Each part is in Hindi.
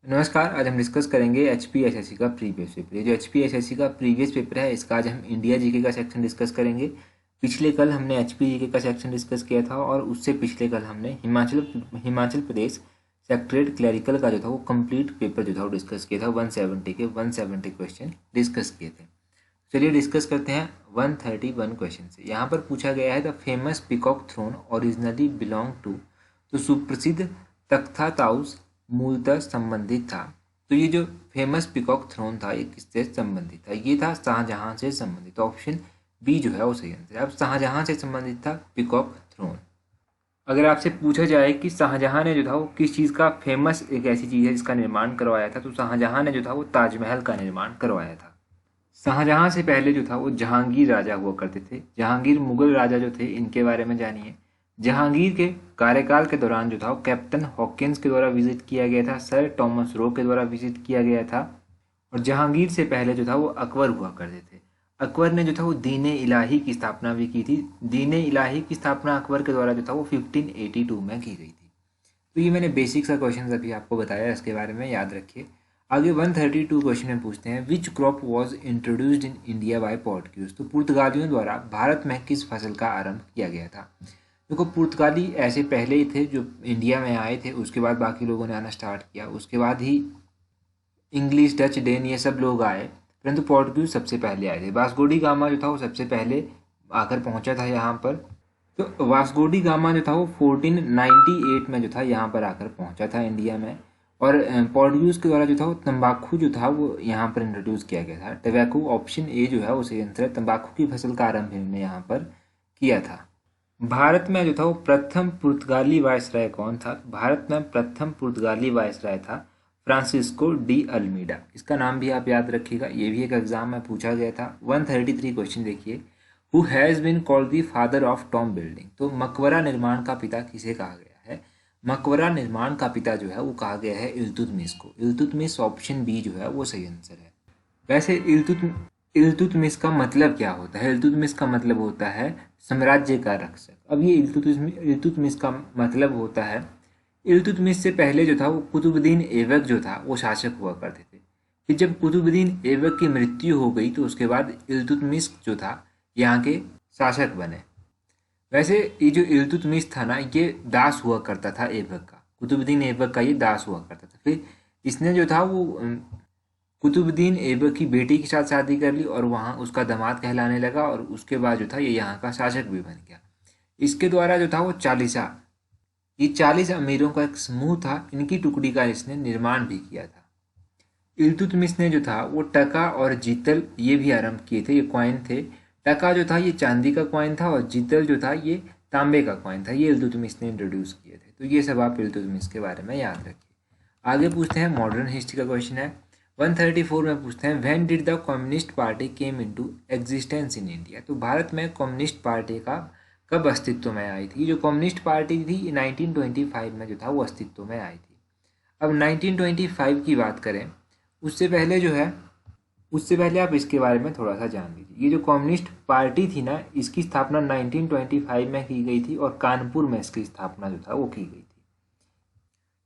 नमस्कार। आज हम डिस्कस करेंगे एचपीएसएससी का प्रीवियस पेपर। ये जो एचपीएसएससी का प्रीवियस पेपर है, इसका आज हम इंडिया जीके का सेक्शन डिस्कस करेंगे। पिछले कल हमने एचपी जीके का सेक्शन डिस्कस किया था और उससे पिछले कल हमने हिमाचल प्रदेश सेक्रेटरीट क्लरिकल का जो था वो कंप्लीट पेपर जो था वो डिस्कस किया था। 170 क्वेश्चन डिस्कस किए थे। चलिए डिस्कस करते हैं 131 क्वेश्चन से। यहाँ पर पूछा गया है the famous peacock throne originally belong to, तो सुप्रसिद्ध तख्ता ताउस मूलतः संबंधित था। तो ये जो फेमस पीकॉक थ्रोन था ये किससे संबंधित था? ये था शाहजहां से संबंधित। ऑप्शन बी जो है वो सही आंसर है। अब शाहजहां से संबंधित था पीकॉक थ्रोन। अगर आपसे पूछा जाए कि शाहजहां ने जो था वो किस चीज़ का फेमस एक ऐसी चीज़ है जिसका निर्माण करवाया था, तो शाहजहां ने जो था वो ताजमहल का निर्माण करवाया था। शाहजहां से पहले जो था वो जहांगीर राजा हुआ करते थे। जहांगीर मुगल राजा जो थे, इनके बारे में जानिए। जहांगीर के कार्यकाल के दौरान जो था वो कैप्टन हॉकिंस के द्वारा विजिट किया गया था, सर टॉमस रो के द्वारा विजिट किया गया था। और जहांगीर से पहले जो था वो अकबर हुआ करते थे। अकबर ने जो था वो दीन इलाही की स्थापना भी की थी। दीन इलाही की स्थापना अकबर के द्वारा जो था वो 1582 में की गई थी। तो ये मैंने बेसिक सा क्वेश्चन अभी आपको बताया, इसके बारे में याद रखिए। आगे 132 क्वेश्चन में पूछते हैं which crop was introduced in India by Portuguese. तो पुर्तगालियों द्वारा भारत में किस फसल का आरंभ किया गया था? देखो, पुर्तगाली ऐसे पहले ही थे जो इंडिया में आए थे, उसके बाद बाकी लोगों ने आना स्टार्ट किया, उसके बाद ही इंग्लिश, डच, डेन ये सब लोग आए, परंतु पोर्टुगीज सबसे पहले आए थे। वास्को डी गामा जो था वो सबसे पहले आकर पहुंचा था यहाँ पर। तो वास्को डी गामा जो था वो 1498 में जो था यहाँ पर आकर पहुंचा था इंडिया में। और पोर्टुगीज के द्वारा जो था वो तंबाकू जो था वो यहाँ पर इंट्रोड्यूस किया गया था। टबैको, ऑप्शन ए जो है वो सही आंसर है। तंबाकू की फसल का आरंभ इन्होंने यहाँ पर किया था। भारत में जो था वो प्रथम पुर्तगाली वायसराय कौन था? भारत में प्रथम पुर्तगाली वायसराय था फ्रांसिस्को डी अल्मीडा। इसका नाम भी आप याद रखिएगा, ये भी एक एग्जाम में पूछा गया था। 133 क्वेश्चन देखिए। Who has been called the father of tomb building. तो मकबरा निर्माण का पिता किसे कहा गया है? मकबरा निर्माण का पिता जो है वो कहा गया है इल्तुतमिश को। इल्तुतमिश, ऑप्शन बी जो है वो सही आंसर है। वैसे इल्तुतमिश का मतलब क्या होता है? इल्तुतमिश का मतलब होता है साम्राज्य का रक्षक। अब ये इल्तुतमिश का मतलब होता है, इल्तुतमिश से पहले जो था वो कुतुबुद्दीन ऐबक जो था वो शासक हुआ करते थे। फिर जब कुतुबुद्दीन ऐबक की मृत्यु हो गई तो उसके बाद इल्तुतमिश जो था यहाँ के शासक बने। वैसे ये जो इल्तुतमिश था ना, ये दास हुआ करता था ऐबक का। कुतुबुद्दीन ऐबक का ये दास हुआ करता था। फिर इसने जो था वो कुतुबुद्दीन ऐबक की बेटी के साथ शादी कर ली और वहाँ उसका दामाद कहलाने लगा, और उसके बाद जो था ये यहाँ का शासक भी बन गया। इसके द्वारा जो था वो 40 अमीरों का एक समूह था, इनकी टुकड़ी का इसने निर्माण भी किया था। इल्तुतमिश ने जो था वो टका और जीतल ये भी आरंभ किए थे। ये कॉइन थे। टका जो था ये चांदी का कॉइन था और जीतल जो था ये तांबे का कॉइन था। ये इल्तुतमिश ने इंट्रोड्यूस किए थे। तो ये सब आप इल्तुतमिश के बारे में याद रखिए। आगे पूछते हैं मॉडर्न हिस्ट्री का क्वेश्चन है। 134 में पूछते हैं when did the communist party came into existence in India. तो भारत में कम्युनिस्ट पार्टी का कब अस्तित्व में आई थी? जो कम्युनिस्ट पार्टी थी 1925 में जो था वो अस्तित्व में आई थी। अब 1925 की बात करें, उससे पहले आप इसके बारे में थोड़ा सा जान लीजिए। ये जो कम्युनिस्ट पार्टी थी ना, इसकी स्थापना 1925 में की गई थी और कानपुर में इसकी स्थापना जो था वो की गई थी।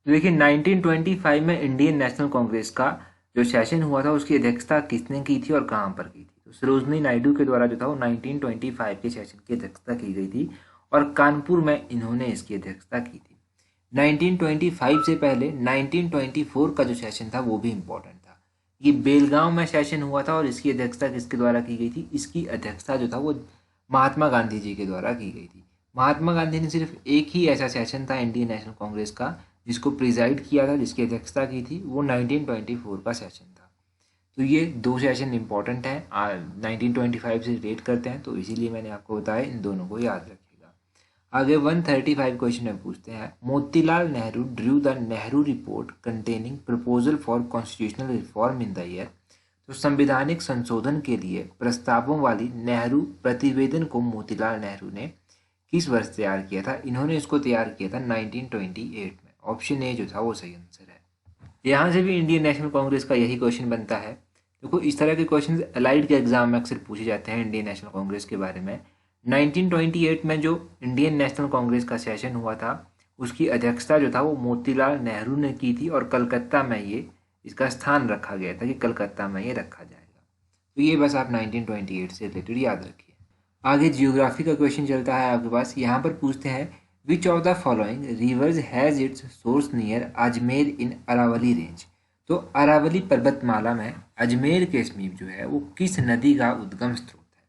तो देखिए 1925 में इंडियन नेशनल कांग्रेस का जो सेशन हुआ था उसकी अध्यक्षता किसने की थी और कहाँ पर की थी? तो सरोजनी नायडू के द्वारा जो था वो 1925 के सेशन की अध्यक्षता की गई थी और कानपुर में इन्होंने इसकी अध्यक्षता की थी। 1925 से पहले 1924 का जो सेशन था वो भी इम्पोर्टेंट था। ये बेलगांव में सेशन हुआ था और इसकी अध्यक्षता किसके द्वारा की गई थी? इसकी अध्यक्षता जो था वो महात्मा गांधी जी के द्वारा की गई थी। महात्मा गांधी ने सिर्फ एक ही ऐसा सेशन था इंडियन नेशनल कांग्रेस का जिसको प्रिजाइड किया था, जिसकी अध्यक्षता की थी, वो 1924 का सेशन था। तो ये दो सेशन इंपॉर्टेंट हैं, 1925 से रिलेट करते हैं, तो इसीलिए मैंने आपको बताया, इन दोनों को याद रखिएगा। आगे 135 क्वेश्चन में पूछते हैं Motilal Nehru Drew the Nehru report containing proposal for constitutional reform in the year. तो संवैधानिक संशोधन के लिए प्रस्तावों वाली नेहरू प्रतिवेदन को मोतीलाल नेहरू ने किस वर्ष तैयार किया था? इन्होंने इसको तैयार किया था 1928 में। ऑप्शन ए जो था वो सही आंसर है। यहाँ से भी इंडियन नेशनल कांग्रेस का यही क्वेश्चन बनता है। देखो, इस तरह के क्वेश्चन अलाइड के एग्जाम में अक्सर पूछे जाते हैं इंडियन नेशनल कांग्रेस के बारे में। 1928 में जो इंडियन नेशनल कांग्रेस का सेशन हुआ था उसकी अध्यक्षता जो था वो मोतीलाल नेहरू ने की थी और कलकत्ता में ये इसका स्थान रखा गया था कि कलकत्ता में ये रखा जाएगा। तो ये बस आप 1928 से रिलेटेड याद रखिए। आगे जियोग्राफी का क्वेश्चन चलता है आपके पास। यहाँ पर पूछते हैं which of the following rivers has its source near Ajmer in Aravalli range. तो अरावली पर्वतमाला में अजमेर के समीप जो है वो किस नदी का उद्गम स्रोत है।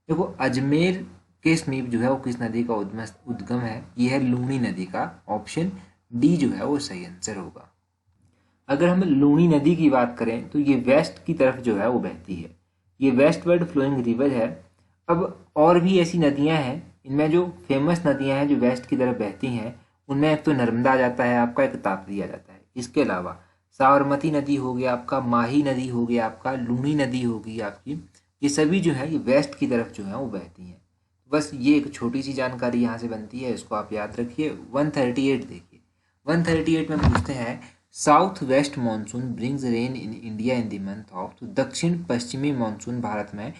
देखो अजमेर के समीप जो है वो किस नदी का उद्गम है, ये है लूनी नदी का। ऑप्शन डी जो है वो सही आंसर होगा। अगर हम लूनी नदी की बात करें तो ये वेस्ट की तरफ जो है वो बहती है, ये वेस्टवर्ड फ्लोइंग रिवर है। अब और भी ऐसी नदियां हैं, इनमें जो फेमस नदियां हैं जो वेस्ट की तरफ बहती हैं उनमें एक तो नर्मदा आ जाता है आपका, एक ताप्ती आ जाता है। इसके अलावा साबरमती नदी हो गया आपका, माही नदी हो गया आपका, लूनी नदी होगी आपकी, ये सभी जो है ये वेस्ट की तरफ जो है वो बहती हैं। बस ये एक छोटी सी जानकारी यहाँ से बनती है, इसको आप याद रखिए। 138 देखिए, 138 में पूछते हैं south west monsoon brings rain in India in the month of. तो दक्षिण पश्चिमी मानसून भारत में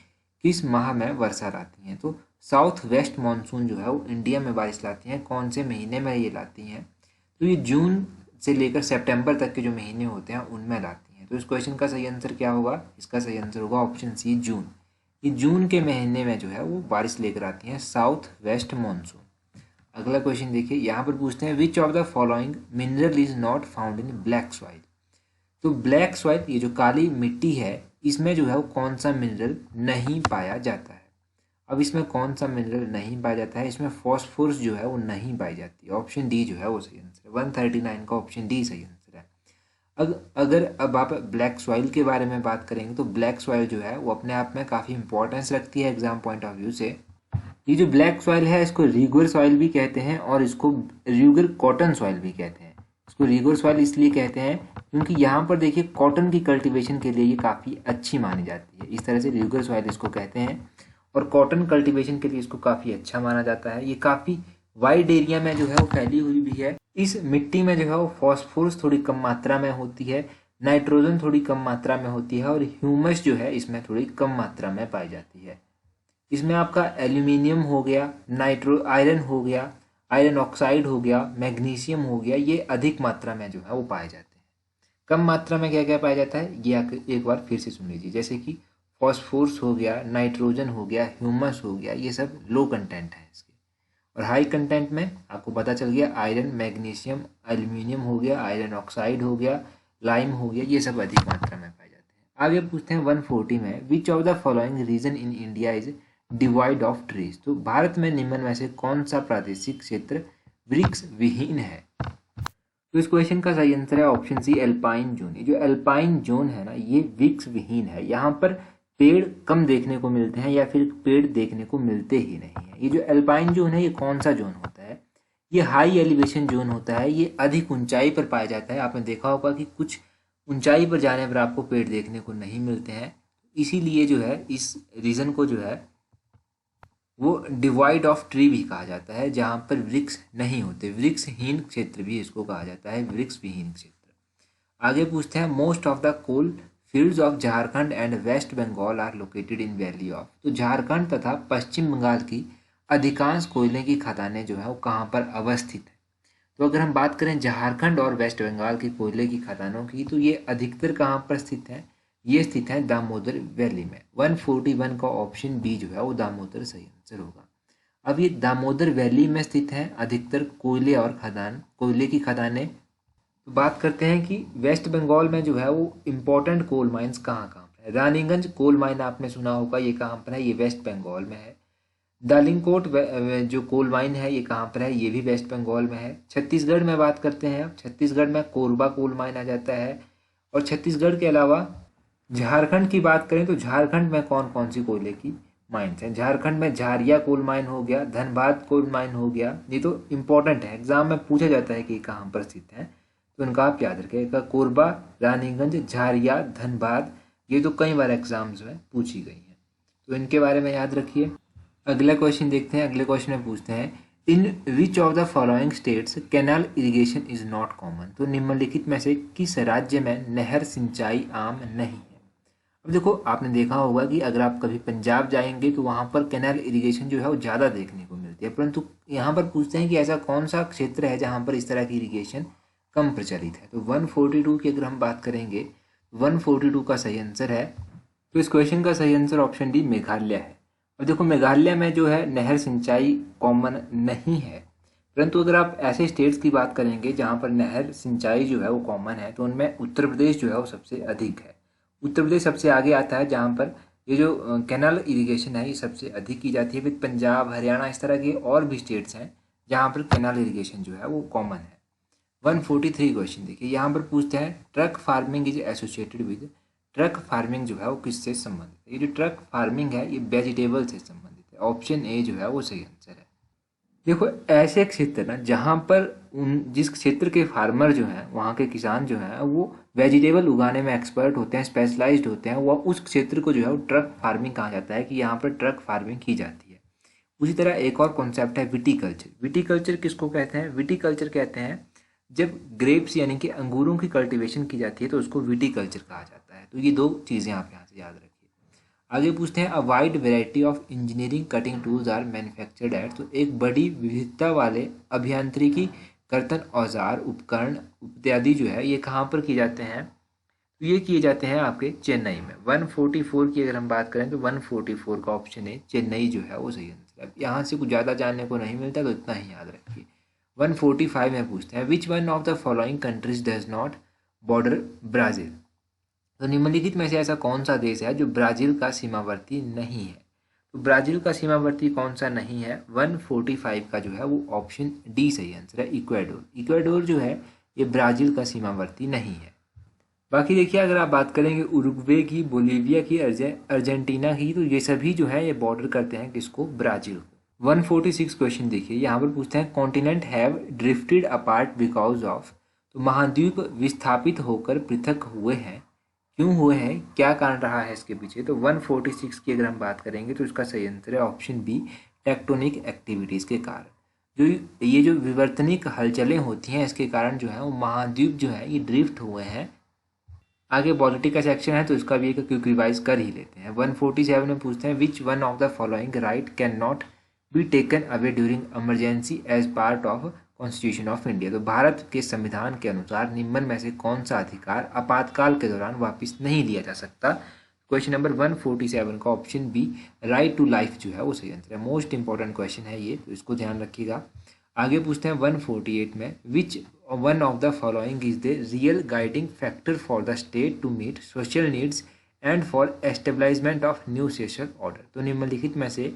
किस माह में वर्षा लाती हैं। तो साउथ वेस्ट मानसून जो है वो इंडिया में बारिश लाती हैं, कौन से महीने में ये लाती हैं। तो ये जून से लेकर सितंबर तक के जो महीने होते हैं उनमें लाती हैं। तो इस क्वेश्चन का सही आंसर क्या होगा, इसका सही आंसर होगा ऑप्शन सी जून। ये जून के महीने में जो है वो बारिश लेकर आती हैं साउथ वेस्ट मानसून। अगला क्वेश्चन देखिए, यहाँ पर पूछते हैं which of the following mineral is not found in black soil. तो ब्लैक सॉइल, ये जो काली मिट्टी है, इसमें जो है वो कौन सा मिनरल नहीं पाया जाता है। अब इसमें कौन सा मिनरल नहीं पाया जाता है, इसमें फॉस्फोरस जो है वो नहीं पाई जाती है। ऑप्शन डी जो है वो सही आंसर है। 139 का ऑप्शन डी सही आंसर है। अगर अब आप ब्लैक सॉइल के बारे में बात करेंगे तो ब्लैक सॉइल जो है वो अपने आप में काफ़ी इंपॉर्टेंस रखती है एग्जाम पॉइंट ऑफ व्यू से। ये जो ब्लैक सॉइल है इसको रिगर सॉइल भी कहते हैं और इसको रिगर कॉटन सॉइल भी कहते हैं। इसको रिगर सॉइल इसलिए कहते हैं क्योंकि यहाँ पर देखिए कॉटन की कल्टीवेशन के लिए ये काफ़ी अच्छी मानी जाती है, इस तरह से रिगर सॉइल इसको कहते हैं। और कॉटन कल्टीवेशन के लिए इसको काफ़ी अच्छा माना जाता है। ये काफ़ी वाइड एरिया में जो है वो फैली हुई भी है। इस मिट्टी में जो है वो फॉस्फोरस थोड़ी कम मात्रा में होती है, नाइट्रोजन थोड़ी कम मात्रा में होती है और ह्यूमस जो है इसमें थोड़ी कम मात्रा में पाई जाती है। इसमें आपका एल्यूमिनियम हो गया, आयरन हो गया, आयरन ऑक्साइड हो गया, मैग्नीशियम हो गया, ये अधिक मात्रा में जो है वो पाए जाते हैं। कम मात्रा में क्या क्या पाया जाता है ये एक बार फिर से सुन लीजिए, जैसे कि फॉस्फोरस हो गया, नाइट्रोजन हो गया, ह्यूमस हो गया, ये सब लो कंटेंट है इसके। और हाई कंटेंट में आपको पता चल गया आयरन, मैग्नीशियम, एल्यूमिनियम हो गया, आयरन ऑक्साइड हो गया, लाइम हो गया, ये सब अधिक मात्रा में पाए जाते हैं। आगे पूछते हैं 140 में which of the following region in India is devoid of trees. तो भारत में निम्न में से कौन सा प्रादेशिक क्षेत्र वृक्ष विहीन है। तो इस क्वेश्चन का सही आंसर है ऑप्शन सी एल्पाइन जोन। ये जो एल्पाइन जोन है ना ये वृक्ष विहीन है, यहाँ पर पेड़ कम देखने को मिलते हैं या फिर पेड़ देखने को मिलते ही नहीं है। ये जो एल्पाइन जोन है ये कौन सा जोन होता है, ये हाई एलिवेशन जोन होता है, ये अधिक ऊंचाई पर पाया जाता है। आपने देखा होगा कि कुछ ऊंचाई पर जाने पर आपको पेड़ देखने को नहीं मिलते हैं, इसीलिए जो है इस रीजन को जो है वो डिवाइड ऑफ ट्री भी कहा जाता है, जहाँ पर वृक्ष नहीं होते, वृक्षहीन क्षेत्र भी इसको कहा जाता है, वृक्ष विहीन क्षेत्र। आगे पूछते हैं most of the coal fields of Jharkhand and West Bengal are located in valley of. तो झारखंड तथा पश्चिम बंगाल की अधिकांश कोयले की खदानें जो है वो कहाँ पर अवस्थित है। तो अगर हम बात करें झारखंड और वेस्ट बंगाल की कोयले की खदानों की तो ये अधिकतर कहाँ पर स्थित है, ये स्थित है दामोदर वैली में। 141 का ऑप्शन बी जो है वो दामोदर सही आंसर होगा। अब ये दामोदर वैली में स्थित है अधिकतर कोयले और कोयले की खदानें। तो बात करते हैं कि वेस्ट बंगाल में जो है वो इम्पोर्टेंट कोल माइंस कहाँ कहाँ पर है। रानीगंज कोल माइन आपने सुना होगा, ये कहाँ पर है, ये वेस्ट बंगाल में है। दालिंगकोट जो कोल माइन है ये कहाँ पर है, ये भी वेस्ट बंगाल में है। छत्तीसगढ़ में बात करते हैं, अब छत्तीसगढ़ में कोरबा कोल माइन आ जाता है। और छत्तीसगढ़ के अलावा झारखंड की बात करें तो झारखंड में कौन कौन सी कोयले की माइंस हैं। झारखंड में झारिया कोल माइन हो गया, धनबाद कोल माइन हो गया, ये तो इम्पोर्टेंट है, एग्जाम में पूछा जाता है कि कहाँ पर स्थित है, तो इनका आप याद रखिएगा। कोरबा, रानीगंज, झारिया, धनबाद, ये तो कई बार एग्जाम्स में पूछी गई हैं, तो इनके बारे में याद रखिए। अगला क्वेश्चन देखते हैं। अगले क्वेश्चन में पूछते हैं in which of the following states canal irrigation is not common. तो निम्नलिखित में से किस राज्य में नहर सिंचाई आम नहीं है। अब देखो आपने देखा होगा कि अगर आप कभी पंजाब जाएंगे तो वहाँ पर कैनाल इरिगेशन जो है वो ज़्यादा देखने को मिलती जाती है, परंतु यहाँ पर पूछते हैं कि ऐसा कौन सा क्षेत्र है जहाँ पर इस तरह की इरिगेशन कम प्रचलित है। तो 142 की अगर हम बात करेंगे, 142 का सही आंसर है, तो इस क्वेश्चन का सही आंसर ऑप्शन डी मेघालय है। अब देखो मेघालय में जो है नहर सिंचाई कॉमन नहीं है, परंतु अगर आप ऐसे स्टेट्स की बात करेंगे जहाँ पर नहर सिंचाई जो है वो कॉमन है, तो उनमें उत्तर प्रदेश जो है वो सबसे अधिक है। उत्तर प्रदेश सबसे आगे आता है जहाँ पर ये जो कैनाल इरिगेशन है ये सबसे अधिक की जाती है। फिर पंजाब, हरियाणा, इस तरह के और भी स्टेट्स हैं जहाँ पर कैनाल इरिगेशन जो है वो कॉमन है। 143 क्वेश्चन देखिए, यहाँ पर पूछते हैं truck farming is associated with, truck farming जो है वो किससे संबंधित है। ये जो ट्रक फार्मिंग है ये वेजिटेबल से संबंधित है। ऑप्शन ए जो है वो सही आंसर है। देखो ऐसे क्षेत्र ना जहाँ पर जिस क्षेत्र के फार्मर जो हैं, वहाँ के किसान जो हैं वो वेजिटेबल उगाने में एक्सपर्ट होते हैं, स्पेशलाइज्ड होते हैं, वो उस क्षेत्र को जो है वो ट्रक फार्मिंग कहा जाता है कि यहाँ पर ट्रक फार्मिंग की जाती है। उसी तरह एक और कॉन्सेप्ट है विटीकल्चर। विटीकल्चर किसको कहते हैं? विटीकल्चर कहते हैं जब ग्रेप्स यानी कि अंगूरों की कल्टीवेशन की जाती है तो उसको विटीकल्चर कहा जाता है। तो ये दो चीज़ें आप यहाँ से याद रखिए। आगे पूछते हैं a wide variety of engineering cutting tools are manufactured at, तो एक बड़ी विविधता वाले अभियांत्रिकी कर्तन औजार उपकरण इत्यादि जो है ये कहाँ पर किए जाते हैं? तो ये किए जाते हैं आपके चेन्नई में। 144 की अगर हम बात करें तो 144 का ऑप्शन है चेन्नई जो है वो सही आंसर है। यहाँ से कुछ ज़्यादा जानने को नहीं मिलता, तो इतना ही याद रखिए। 145 में पूछते हैं which one of the following countries does not border Brazil, तो निम्नलिखित में से ऐसा कौन सा देश है जो ब्राज़ील का सीमावर्ती नहीं है। तो ब्राज़ील का सीमावर्ती कौन सा नहीं है? 145 का जो है वो ऑप्शन डी सही आंसर है, इक्वाडोर। इक्वाडोर जो है ये ब्राज़ील का सीमावर्ती नहीं है। बाकी देखिए अगर आप बात करेंगे उरुग्वे की, बोलीविया की, अर्जेंटीना की, तो ये सभी जो है ये बॉर्डर करते हैं किसको? ब्राज़ील को। 146 क्वेश्चन देखिए, यहाँ पर पूछते हैं continent have drifted apart because of, तो महाद्वीप विस्थापित होकर पृथक हुए हैं, क्यों हुए हैं, क्या कारण रहा है इसके पीछे? तो 146 की अगर हम बात करेंगे तो इसका सही आंसर है ऑप्शन बी, टेक्टोनिक एक्टिविटीज़ के कारण। जो ये जो विवर्तनिक हलचलें होती हैं इसके कारण जो है वो महाद्वीप जो है ये ड्रिफ्ट हुए हैं। आगे पॉलिटी का सेक्शन है तो इसका भी एक क्विक रिवाइज कर ही लेते हैं। 147 में पूछते हैं which one of the following right can not be taken away during emergency as part of constitution of India, तो भारत के संविधान के अनुसार निम्न में से कौन सा अधिकार आपातकाल के दौरान वापस नहीं लिया जा सकता? क्वेश्चन नंबर 147 का option B, right to life जो है वो सही आंसर है। मोस्ट इंपॉर्टेंट क्वेश्चन है ये, तो इसको ध्यान रखिएगा। आगे पूछते हैं 148 में which one of the following is the real guiding factor for the state to meet social needs and for establishment of new social order, तो निम्नलिखित में से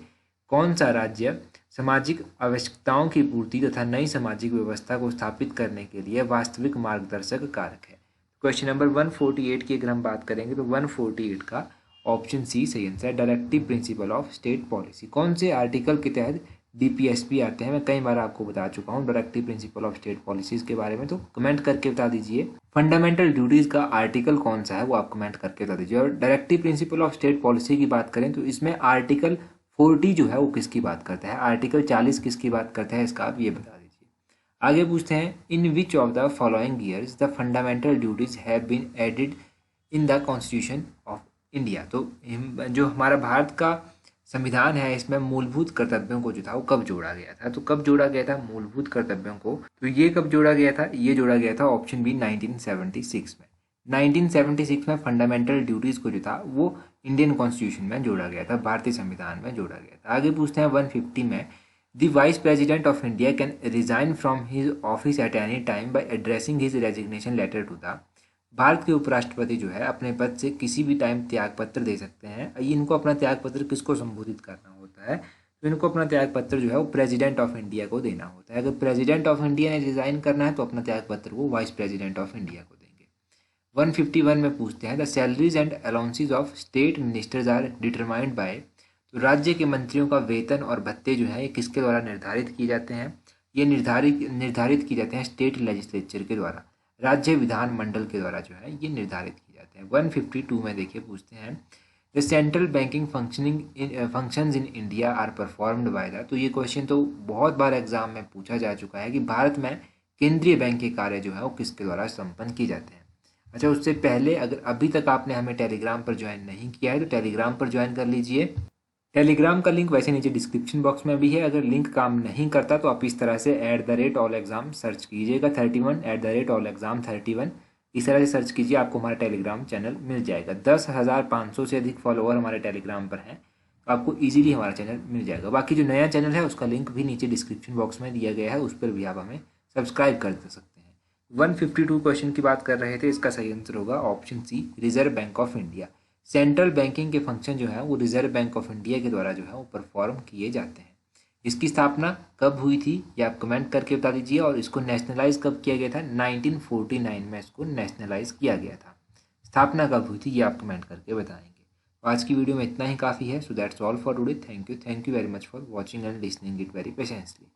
कौन सा राज्य सामाजिक आवश्यकताओं की पूर्ति तथा नई सामाजिक व्यवस्था को स्थापित करने के लिए वास्तविक मार्गदर्शक कारक है? क्वेश्चन नंबर 148 की अगर हम बात करेंगे तो 148 का ऑप्शन सी सही आंसर है, directive principle of state policy. कौन से आर्टिकल के तहत डीपीएसपी आते हैं? मैं कई बार आपको बता चुका हूँ directive principle of state policies के बारे में, तो कमेंट करके बता दीजिए। फंडामेंटल ड्यूटीज का आर्टिकल कौन सा है वो आप कमेंट करके बता दीजिए। और directive principle of state policy की बात करें तो इसमें आर्टिकल 40 जो है वो किसकी बात करता है, आर्टिकल 40 किसकी बात करता है, इसका आप ये बता दीजिए। आगे पूछते हैं in which of the following years the fundamental duties have been added in the constitution of India, तो जो हमारा भारत का संविधान है इसमें मूलभूत कर्तव्यों को जो था वो कब जोड़ा गया था? तो कब जोड़ा गया था मूलभूत कर्तव्यों को? तो ये कब जोड़ा गया था? ये जोड़ा गया था ऑप्शन बी 1976 में। 1976 में फंडामेंटल ड्यूटीज़ को जो था वो इंडियन कॉन्स्टिट्यूशन में जोड़ा गया था, भारतीय संविधान में जोड़ा गया था। आगे पूछते हैं 150 में the vice president of India can resign from his office at any time by addressing his resignation letter to the, Bharat के उपराष्ट्रपति जो है अपने पद से किसी भी टाइम त्यागपत्र दे सकते हैं। इनको अपना त्यागपत्र किसको संबोधित करना होता है? तो इनको अपना त्यागपत्र जो है वो प्रेसिडेंट ऑफ इंडिया को देना होता है। अगर प्रेसिडेंट ऑफ इंडिया ने रिजाइन करना है तो अपना त्यागपत्र वो वाइस प्रेसिडेंट ऑफ इंडिया को देंगे। 151 में पूछते हैं the salaries and allowances of state ministers are determined by, तो राज्य के मंत्रियों का वेतन और भत्ते जो है ये किसके द्वारा निर्धारित किए जाते हैं? ये निर्धारित किए जाते हैं स्टेट लेजिस्लेचर के द्वारा, राज्य विधान मंडल के द्वारा जो है ये निर्धारित किए जाते हैं। 152 में देखिए पूछते हैं the central banking functions in India are performed by the, तो ये क्वेश्चन तो बहुत बार एग्जाम में पूछा जा चुका है कि भारत में केंद्रीय बैंक के कार्य जो है वो किसके द्वारा संपन्न किए जाते हैं। अच्छा, उससे पहले अगर अभी तक आपने हमें टेलीग्राम पर ज्वाइन नहीं किया है तो टेलीग्राम पर ज्वाइन कर लीजिए। टेलीग्राम का लिंक वैसे नीचे डिस्क्रिप्शन बॉक्स में भी है। अगर लिंक काम नहीं करता तो आप इस तरह से @allexam सर्च कीजिएगा 31 @allexam31 इस तरह से सर्च कीजिए, आपको हमारा टेलीग्राम चैनल मिल जाएगा। 10,500 से अधिक फॉलोअर हमारे टेलीग्राम पर हैं, तो आपको इजीली हमारा चैनल मिल जाएगा। बाकी जो नया चैनल है उसका लिंक भी नीचे डिस्क्रिप्शन बॉक्स में दिया गया है, उस पर भी आप हमें सब्सक्राइब कर सकते हैं। 152 क्वेश्चन की बात कर रहे थे, इसका सही आंसर होगा option C, Reserve Bank of India. Central banking के फंक्शन जो है वो रिजर्व बैंक ऑफ इंडिया के द्वारा जो है वो परफॉर्म किए जाते हैं। इसकी स्थापना कब हुई थी ये आप कमेंट करके बता दीजिए, और इसको नेशनलाइज कब किया गया था? 1949 में इसको नेशनलाइज किया गया था। स्थापना कब हुई थी ये आप कमेंट करके बताएंगे। तो आज की वीडियो में इतना ही काफ़ी है। So that's all for today. Thank you very much for watching and listening it very patiently.